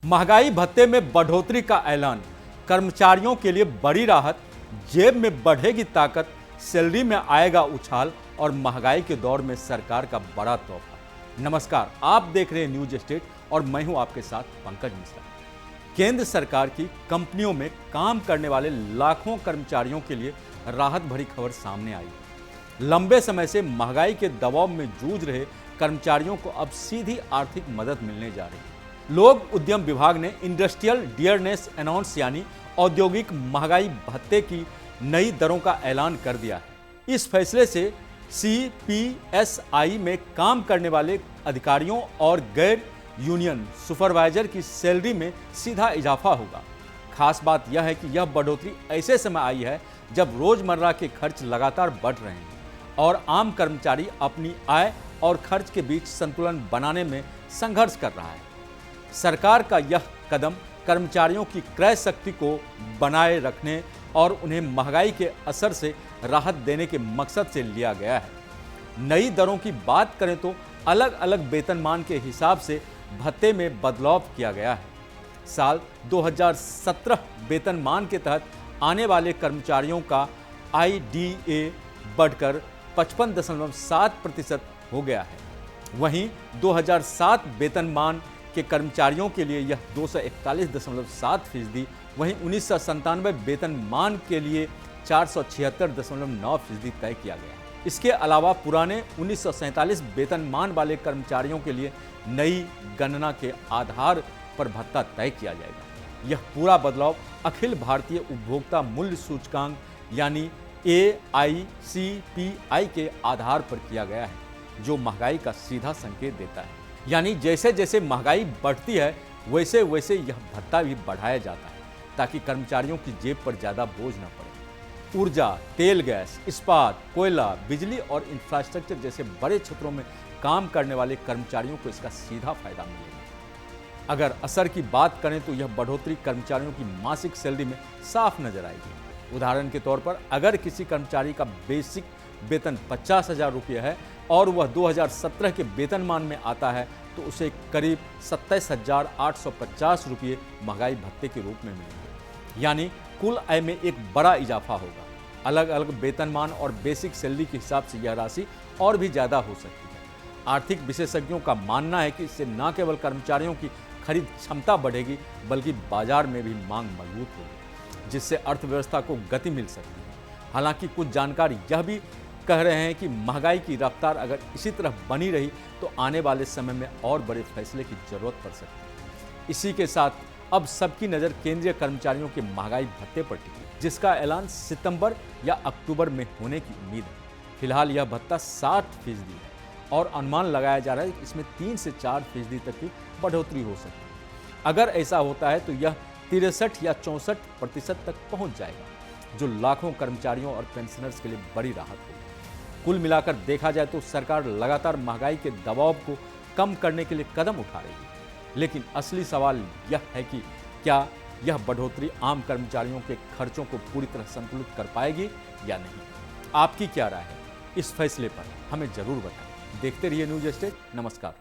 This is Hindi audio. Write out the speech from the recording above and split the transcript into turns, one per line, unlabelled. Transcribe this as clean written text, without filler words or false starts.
महंगाई भत्ते में बढ़ोतरी का ऐलान, कर्मचारियों के लिए बड़ी राहत, जेब में बढ़ेगी ताकत, सैलरी में आएगा उछाल और महंगाई के दौर में सरकार का बड़ा तोहफा। नमस्कार, आप देख रहे हैं न्यूज स्टेट और मैं हूं आपके साथ पंकज मिश्रा। केंद्र सरकार की कंपनियों में काम करने वाले लाखों कर्मचारियों के लिए राहत भरी खबर सामने आई। लंबे समय से महंगाई के दबाव में जूझ रहे कर्मचारियों को अब सीधी आर्थिक मदद मिलने जा रही है। लोक उद्यम विभाग ने इंडस्ट्रियल डियरनेस अनाउंस यानी औद्योगिक महंगाई भत्ते की नई दरों का ऐलान कर दिया है। इस फैसले से सीपीएसआई में काम करने वाले अधिकारियों और गैर यूनियन सुपरवाइजर की सैलरी में सीधा इजाफा होगा। खास बात यह है कि यह बढ़ोतरी ऐसे समय आई है जब रोजमर्रा के खर्च लगातार बढ़ रहे हैं और आम कर्मचारी अपनी आय और खर्च के बीच संतुलन बनाने में संघर्ष कर रहा है। सरकार का यह कदम कर्मचारियों की क्रय शक्ति को बनाए रखने और उन्हें महंगाई के असर से राहत देने के मकसद से लिया गया है। नई दरों की बात करें तो अलग अलग वेतनमान के हिसाब से भत्ते में बदलाव किया गया है। साल 2017 वेतनमान के तहत आने वाले कर्मचारियों का आईडीए बढ़कर 55.7% हो गया है। वहीं 2007 वेतनमान के कर्मचारियों के लिए यह 241.7%, वहीं 1997 वेतनमान के लिए 476.9% तय किया गया। इसके अलावा पुराने 1947 वेतनमान वाले कर्मचारियों के लिए नई गणना के आधार पर भत्ता तय किया जाएगा। यह पूरा बदलाव अखिल भारतीय उपभोक्ता मूल्य सूचकांक यानी AICPI के आधार पर किया गया है, जो महंगाई का सीधा संकेत देता है। यानी जैसे जैसे महंगाई बढ़ती है वैसे वैसे यह भत्ता भी बढ़ाया जाता है ताकि कर्मचारियों की जेब पर ज़्यादा बोझ न पड़े। ऊर्जा, तेल गैस, इस्पात, कोयला, बिजली और इंफ्रास्ट्रक्चर जैसे बड़े क्षेत्रों में काम करने वाले कर्मचारियों को इसका सीधा फायदा मिलेगा। अगर असर की बात करें तो यह बढ़ोतरी कर्मचारियों की मासिक सैलरी में साफ नजर आएगी। उदाहरण के तौर पर अगर किसी कर्मचारी का बेसिक वेतन 50,000 रुपये है और वह 2017 के वेतनमान में आता है तो उसे करीब 27,850 रुपये महंगाई भत्ते के रूप में मिलेंगे। यानी कुल आय में एक बड़ा इजाफा होगा। अलग अलग वेतनमान और बेसिक सैलरी के हिसाब से यह राशि और भी ज़्यादा हो सकती है। आर्थिक विशेषज्ञों का मानना है कि इससे न केवल कर्मचारियों की खरीद क्षमता बढ़ेगी बल्कि बाजार में भी मांग मजबूत होगी, जिससे अर्थव्यवस्था को गति मिल सकती है। हालांकि कुछ जानकार यह भी कह रहे हैं कि महंगाई की रफ्तार अगर इसी तरह बनी रही तो आने वाले समय में और बड़े फैसले की जरूरत पड़ सकती है। इसी के साथ अब सबकी नज़र केंद्रीय कर्मचारियों के महंगाई भत्ते पर टिकी, जिसका ऐलान सितंबर या अक्टूबर में होने की उम्मीद है। फिलहाल यह भत्ता 60% है और अनुमान लगाया जा रहा है कि इसमें 3 से 4% तक की बढ़ोतरी हो सकती है। अगर ऐसा होता है तो यह 63 या 64% तक पहुंच जाएगा, जो लाखों कर्मचारियों और पेंशनर्स के लिए बड़ी राहत होगी। कुल मिलाकर देखा जाए तो सरकार लगातार महंगाई के दबाव को कम करने के लिए कदम उठा रही है, लेकिन असली सवाल यह है कि क्या यह बढ़ोतरी आम कर्मचारियों के खर्चों को पूरी तरह संतुलित कर पाएगी या नहीं। आपकी क्या राय है इस फैसले पर, हमें जरूर बताएं। देखते रहिए न्यूज स्टेट। नमस्कार।